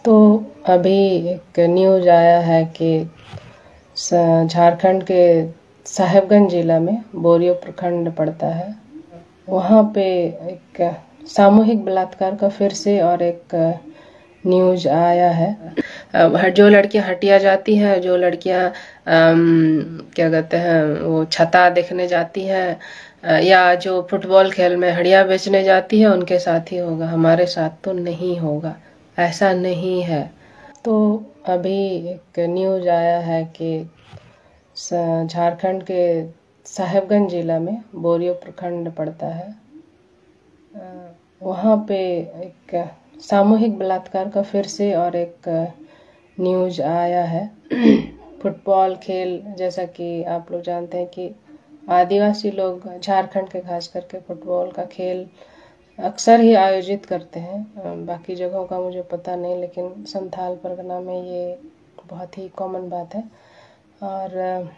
तो अभी एक न्यूज़ आया है कि झारखंड के साहेबगंज जिला में बोरियो प्रखंड पड़ता है, वहाँ पे एक सामूहिक बलात्कार का फिर से और एक न्यूज़ आया है। जो लड़कियां हटिया जाती हैं, जो लड़कियां क्या कहते हैं वो छता देखने जाती हैं या जो फुटबॉल खेल में हड़िया बेचने जाती है, उनके साथ ही होगा, हमारे साथ तो नहीं होगा, ऐसा नहीं है। तो अभी एक न्यूज़ आया है कि झारखंड के साहेबगंज जिला में बोरियो प्रखंड पड़ता है, वहाँ पे एक सामूहिक बलात्कार का फिर से और एक न्यूज़ आया है। फुटबॉल खेल, जैसा कि आप लोग जानते हैं कि आदिवासी लोग झारखंड के खास करके फुटबॉल का खेल अक्सर ही आयोजित करते हैं। बाकी जगहों का मुझे पता नहीं, लेकिन संथाल परगना में ये बहुत ही कॉमन बात है। और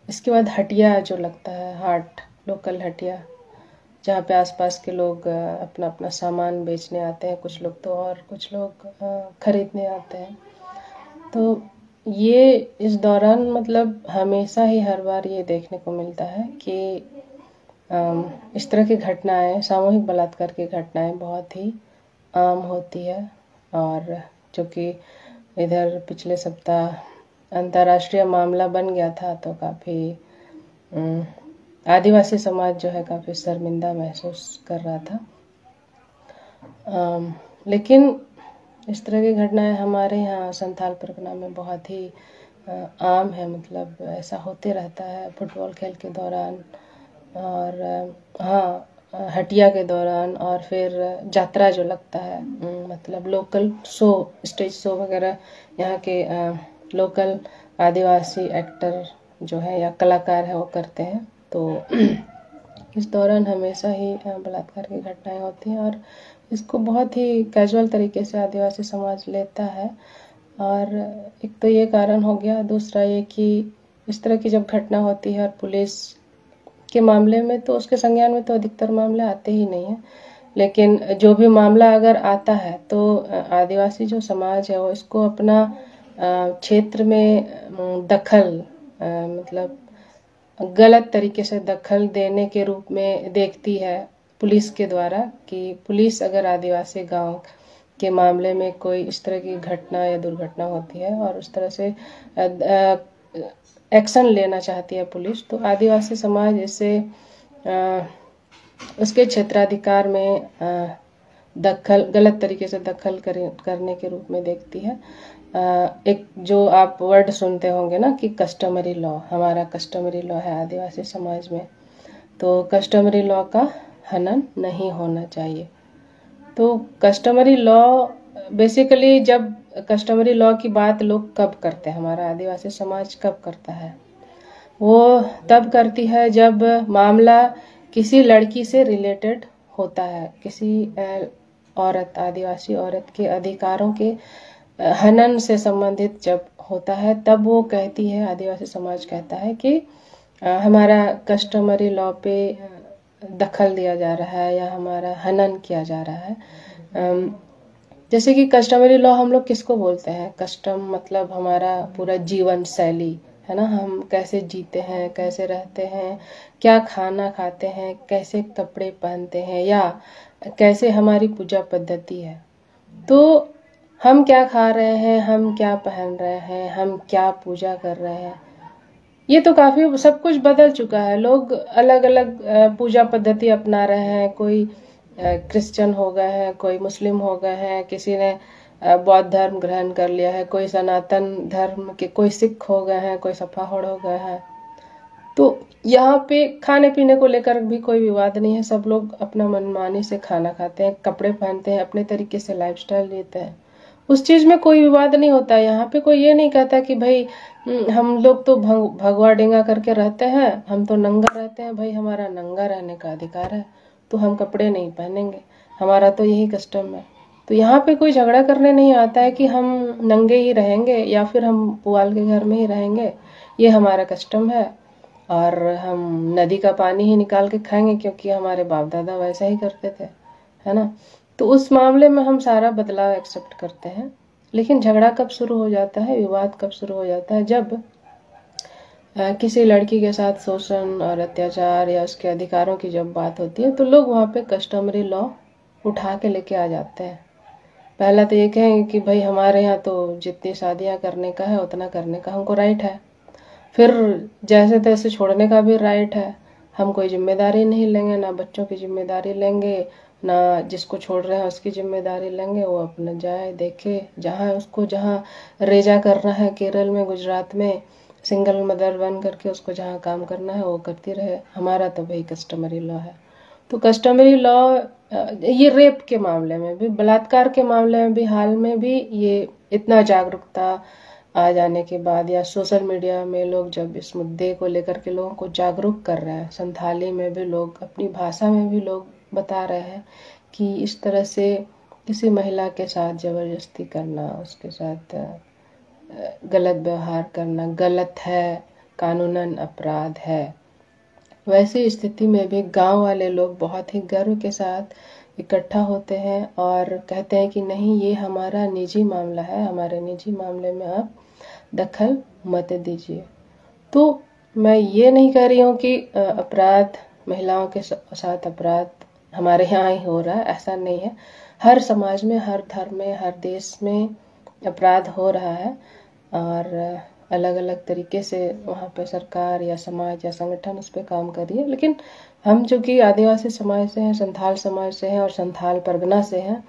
इसके बाद हटिया जो लगता है, हाट, लोकल हटिया, जहाँ पे आसपास के लोग अपना अपना सामान बेचने आते हैं, कुछ लोग तो और कुछ लोग खरीदने आते हैं। तो ये इस दौरान मतलब हमेशा ही हर बार ये देखने को मिलता है कि इस तरह की घटनाएं, सामूहिक बलात्कार की घटनाएं बहुत ही आम होती है। और जो कि इधर पिछले सप्ताह अंतर्राष्ट्रीय मामला बन गया था, तो काफ़ी आदिवासी समाज जो है काफ़ी शर्मिंदा महसूस कर रहा था। लेकिन इस तरह की घटनाएं हमारे यहाँ संथाल परगना में बहुत ही आम है, मतलब ऐसा होते रहता है फुटबॉल खेल के दौरान, और हाँ, हटिया के दौरान, और फिर जात्रा जो लगता है, मतलब लोकल शो, स्टेज शो वगैरह यहाँ के लोकल आदिवासी एक्टर जो है या कलाकार है वो करते हैं। तो इस दौरान हमेशा ही बलात्कार की घटनाएं होती हैं और इसको बहुत ही कैजुअल तरीके से आदिवासी समाज लेता है। और एक तो ये कारण हो गया, दूसरा ये कि इस तरह की जब घटना होती है और पुलिस के मामले में, तो उसके संज्ञान में तो अधिकतर मामले आते ही नहीं हैं, लेकिन जो भी मामला अगर आता है तो आदिवासी जो समाज है वो इसको अपना क्षेत्र में दखल, मतलब गलत तरीके से दखल देने के रूप में देखती है पुलिस के द्वारा, कि पुलिस अगर आदिवासी गांव के मामले में कोई इस तरह की घटना या दुर्घटना होती है और उस तरह से एक्शन लेना चाहती है पुलिस, तो आदिवासी समाज इसे उसके क्षेत्राधिकार में दखल, गलत तरीके से दखल करने के रूप में देखती है। एक जो आप वर्ड सुनते होंगे ना कि कस्टमरी लॉ, हमारा कस्टमरी लॉ है आदिवासी समाज में, तो कस्टमरी लॉ का हनन नहीं होना चाहिए। तो कस्टमरी लॉ बेसिकली, जब कस्टमरी लॉ की बात लोग कब करते हैं, हमारा आदिवासी समाज कब करता है, वो तब करती है जब मामला किसी लड़की से रिलेटेड होता है, किसी औरत, आदिवासी औरत के अधिकारों के हनन से संबंधित जब होता है, तब वो कहती है, आदिवासी समाज कहता है कि हमारा कस्टमरी लॉ पे दखल दिया जा रहा है या हमारा हनन किया जा रहा है। जैसे कि कस्टमरी लॉ हम लोग किसको बोलते हैं, कस्टम मतलब हमारा पूरा जीवन शैली है ना, हम कैसे जीते हैं, कैसे रहते हैं, क्या खाना खाते हैं, कैसे कपड़े पहनते हैं, या कैसे हमारी पूजा पद्धति है। तो हम क्या खा रहे हैं, हम क्या पहन रहे हैं, हम क्या पूजा कर रहे हैं, ये तो काफी सब कुछ बदल चुका है। लोग अलग अलग पूजा पद्धति अपना रहे हैं, कोई क्रिश्चियन हो गए हैं, कोई मुस्लिम हो गए हैं, किसी ने बौद्ध धर्म ग्रहण कर लिया है, कोई सनातन धर्म के, कोई सिख हो गए हैं, कोई सफाहोड़ हो गए हैं। तो यहाँ पे खाने पीने को लेकर भी कोई विवाद नहीं है, सब लोग अपना मनमानी से खाना खाते हैं, कपड़े पहनते हैं, अपने तरीके से लाइफस्टाइल जीते हैं, उस चीज में कोई विवाद नहीं होता है। यहाँ पे कोई ये नहीं कहता कि भाई हम लोग तो भगवा डेंगा करके रहते हैं, हम तो नंगा रहते हैं, भाई हमारा नंगा रहने का अधिकार है, तो हम कपड़े नहीं पहनेंगे, हमारा तो यही कस्टम है। तो यहाँ पे कोई झगड़ा करने नहीं आता है कि हम नंगे ही रहेंगे या फिर हम पुआल के घर में ही रहेंगे, ये हमारा कस्टम है, और हम नदी का पानी ही निकाल के खाएंगे क्योंकि हमारे बाप दादा वैसा ही करते थे, है ना। तो उस मामले में हम सारा बदलाव एक्सेप्ट करते हैं। लेकिन झगड़ा कब शुरू हो जाता है, विवाद कब शुरू हो जाता है, जब किसी लड़की के साथ शोषण और अत्याचार या उसके अधिकारों की जब बात होती है तो लोग वहाँ पे कस्टमरी लॉ उठा के लेके आ जाते हैं। पहला तो ये कहेंगे कि भाई हमारे यहाँ तो जितनी शादियाँ करने का है उतना करने का हमको राइट है, फिर जैसे तैसे छोड़ने का भी राइट है, हम कोई जिम्मेदारी नहीं लेंगे, ना बच्चों की जिम्मेदारी लेंगे, ना जिसको छोड़ रहे हैं उसकी जिम्मेदारी लेंगे, वो अपना जाए देखे जहाँ उसको जहाँ रेजा करना है, केरल में गुजरात में सिंगल मदर बन करके उसको जहाँ काम करना है वो करती रहे, हमारा तो भाई कस्टमरी लॉ है। तो कस्टमरी लॉ ये रेप के मामले में भी, बलात्कार के मामले में भी हाल में भी ये इतना जागरूकता आ जाने के बाद या सोशल मीडिया में लोग जब इस मुद्दे को लेकर के लोगों को जागरूक कर रहे हैं, संथाली में भी लोग अपनी भाषा में भी लोग बता रहे हैं कि इस तरह से किसी महिला के साथ जबरदस्ती करना, उसके साथ गलत व्यवहार करना गलत है, कानूनन अपराध है। वैसी स्थिति में भी गांव वाले लोग बहुत ही गर्व के साथ इकट्ठा होते हैं और कहते हैं कि नहीं, ये हमारा निजी मामला है, हमारे निजी मामले में आप दखल मत दीजिए। तो मैं ये नहीं कह रही हूँ कि अपराध, महिलाओं के साथ अपराध हमारे यहाँ ही हो रहा है, ऐसा नहीं है। हर समाज में, हर धर्म में, हर देश में अपराध हो रहा है और अलग अलग तरीके से वहाँ पे सरकार या समाज या संगठन उस पर काम कर रही है। लेकिन हम जो कि आदिवासी समाज से हैं, संथाल समाज से हैं और संथाल परगना से हैं,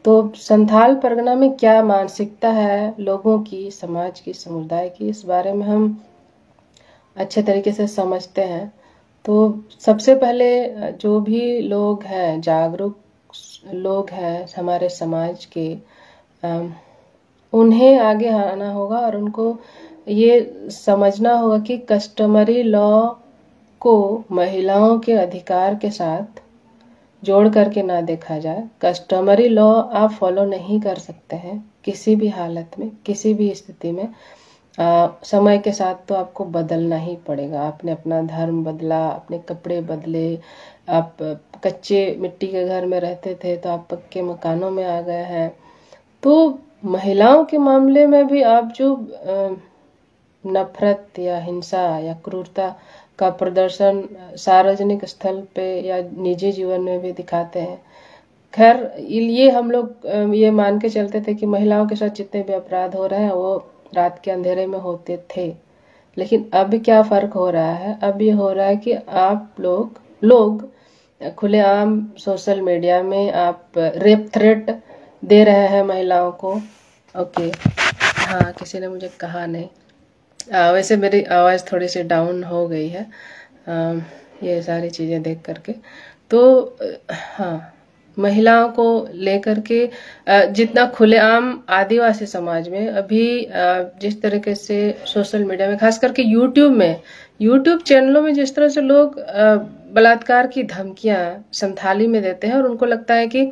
तो संथाल परगना में क्या मानसिकता है लोगों की, समाज की, समुदाय की, इस बारे में हम अच्छे तरीके से समझते हैं। तो सबसे पहले जो भी लोग हैं, जागरूक लोग हैं हमारे समाज के, उन्हें आगे आना होगा और उनको ये समझना होगा कि कस्टमरी लॉ को महिलाओं के अधिकार के साथ जोड़ करके ना देखा जाए। कस्टमरी लॉ आप फॉलो नहीं कर सकते हैं किसी भी हालत में, किसी भी स्थिति में। समय के साथ तो आपको बदलना ही पड़ेगा। आपने अपना धर्म बदला, अपने कपड़े बदले, आप कच्चे मिट्टी के घर में रहते थे तो आप पक्के मकानों में आ गए हैं। तो महिलाओं के मामले में भी आप जो नफरत या हिंसा या क्रूरता का प्रदर्शन सार्वजनिक स्थल पे या निजी जीवन में भी दिखाते हैं। खैर, ये हम लोग ये मान के चलते थे कि महिलाओं के साथ जितने भी अपराध हो रहे हैं वो रात के अंधेरे में होते थे। लेकिन अब क्या फर्क हो रहा है? अब ये हो रहा है कि आप लोग खुलेआम सोशल मीडिया में आप रेप थ्रेट दे रहे हैं महिलाओं को। ओके, हाँ, किसी ने मुझे कहा नहीं। वैसे मेरी आवाज़ थोड़ी सी डाउन हो गई है ये सारी चीज़ें देख करके। तो हाँ, महिलाओं को लेकर के जितना खुलेआम आदिवासी समाज में अभी जिस तरीके से सोशल मीडिया में, खास करके यूट्यूब चैनलों में जिस तरह से लोग बलात्कार की धमकियां संथाली में देते हैं और उनको लगता है कि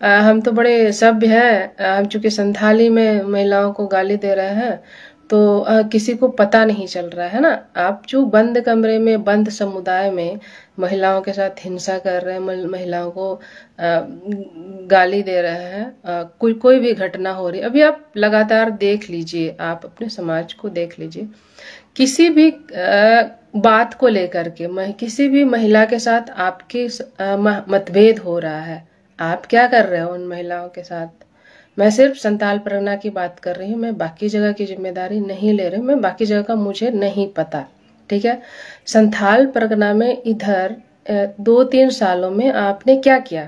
हम तो बड़े सभ्य हैं, हम चूंकि संथाली में महिलाओं को गाली दे रहे हैं तो किसी को पता नहीं चल रहा है ना। आप जो बंद कमरे में, बंद समुदाय में महिलाओं के साथ हिंसा कर रहे हैं, महिलाओं को गाली दे रहे हैं, कोई भी घटना हो रही है, अभी आप लगातार देख लीजिए, आप अपने समाज को देख लीजिए, किसी भी बात को लेकर के किसी भी महिला के साथ आपके मतभेद हो रहा है, आप क्या कर रहे हो उन महिलाओं के साथ? मैं सिर्फ संथाल परगना की बात कर रही हूँ, मैं बाकी जगह की जिम्मेदारी नहीं ले रही हूँ, मैं बाकी जगह का मुझे नहीं पता, ठीक है। संथाल परगना में इधर 2-3 सालों में आपने क्या किया?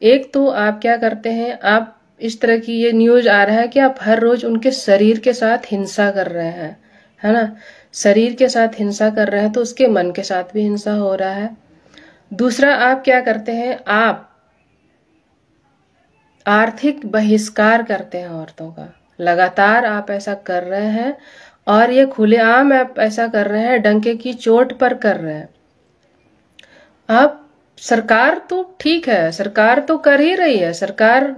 एक तो आप क्या करते हैं, आप इस तरह की ये न्यूज आ रहा है कि आप हर रोज उनके शरीर के साथ हिंसा कर रहे हैं, है ना। शरीर के साथ हिंसा कर रहे हैं तो उसके मन के साथ भी हिंसा हो रहा है। दूसरा, आप क्या करते हैं, आप आर्थिक बहिष्कार करते हैं औरतों का। लगातार आप ऐसा कर रहे हैं और ये खुलेआम आप ऐसा कर रहे हैं, डंके की चोट पर कर रहे हैं। आप सरकार तो ठीक है, सरकार तो कर ही रही है, सरकार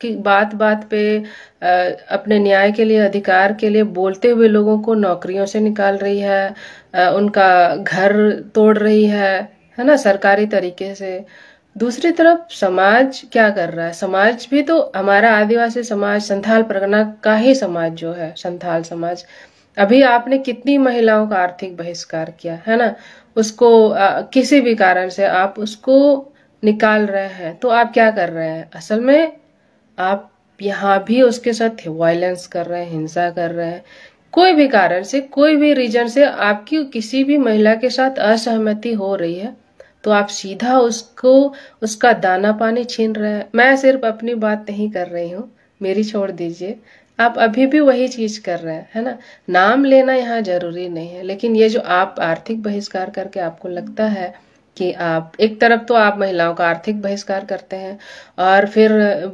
की बात पे अपने न्याय के लिए, अधिकार के लिए बोलते हुए लोगों को नौकरियों से निकाल रही है, उनका घर तोड़ रही है ना, सरकारी तरीके से। दूसरी तरफ समाज क्या कर रहा है, समाज भी तो हमारा आदिवासी समाज, संथाल परगना का ही समाज जो है, संथाल समाज, अभी आपने कितनी महिलाओं का आर्थिक बहिष्कार किया है ना, उसको किसी भी कारण से आप उसको निकाल रहे हैं, तो आप क्या कर रहे हैं असल में, आप यहाँ भी उसके साथ वायलेंस कर रहे हैं, हिंसा कर रहे हैं। कोई भी कारण से, कोई भी रीजन से आपकी किसी भी महिला के साथ असहमति हो रही है, तो आप सीधा उसको, उसका दाना पानी छीन रहे हैं। मैं सिर्फ अपनी बात नहीं कर रही हूँ, मेरी छोड़ दीजिए, आप अभी भी वही चीज कर रहे हैं, है ना। नाम लेना यहाँ जरूरी नहीं है, लेकिन ये जो आप आर्थिक बहिष्कार करके आपको लगता है कि आप एक तरफ तो आप महिलाओं का आर्थिक बहिष्कार करते हैं, और फिर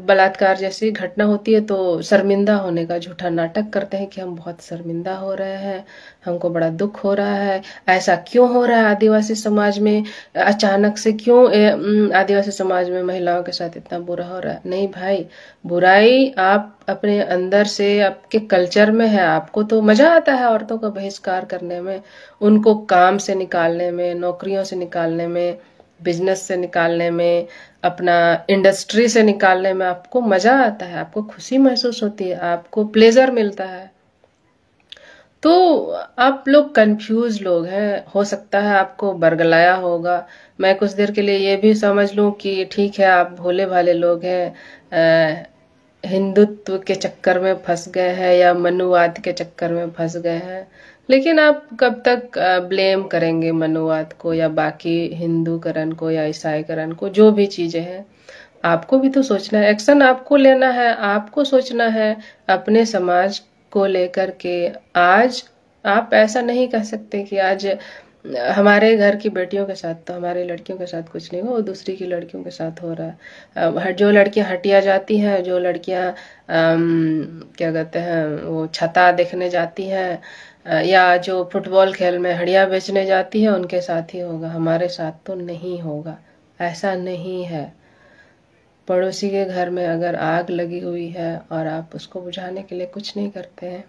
बलात्कार जैसी घटना होती है तो शर्मिंदा होने का झूठा नाटक करते हैं कि हम बहुत शर्मिंदा हो रहे हैं, हमको बड़ा दुख हो रहा है, ऐसा क्यों हो रहा है आदिवासी समाज में, अचानक से क्यों आदिवासी समाज में महिलाओं के साथ इतना बुरा हो रहा है। नहीं भाई, बुराई आप अपने अंदर से, आपके कल्चर में है, आपको तो मजा आता है औरतों का बहिष्कार करने में, उनको काम से निकालने में, नौकरियों से निकालने में, बिजनेस से निकालने में, अपना इंडस्ट्री से निकालने में आपको मजा आता है, आपको खुशी महसूस होती है, आपको प्लेजर मिलता है। तो आप लोग कंफ्यूज लोग हैं, हो सकता है आपको बरगलाया होगा। मैं कुछ देर के लिए ये भी समझ लूं कि ठीक है आप भोले भाले लोग हैं, हिंदुत्व के चक्कर में फंस गए हैं या मनुवाद के चक्कर में फंस गए हैं। लेकिन आप कब तक ब्लेम करेंगे मनुवाद को या बाकी हिंदूकरण को या ईसाईकरण को, जो भी चीजें हैं। आपको भी तो सोचना है, एक्शन आपको लेना है, आपको सोचना है अपने समाज को लेकर के। आज आप ऐसा नहीं कह सकते कि आज हमारे घर की बेटियों के साथ, तो हमारी लड़कियों के साथ कुछ नहीं हो, दूसरी की लड़कियों के साथ हो रहा है। जो लड़कियां हटिया जाती हैं, जो लड़कियां क्या कहते हैं वो छता देखने जाती हैं, या जो फुटबॉल खेल में हड़िया बेचने जाती है, उनके साथ ही होगा, हमारे साथ तो नहीं होगा। ऐसा नहीं है। पड़ोसी के घर में अगर आग लगी हुई है और आप उसको बुझाने के लिए कुछ नहीं करते हैं,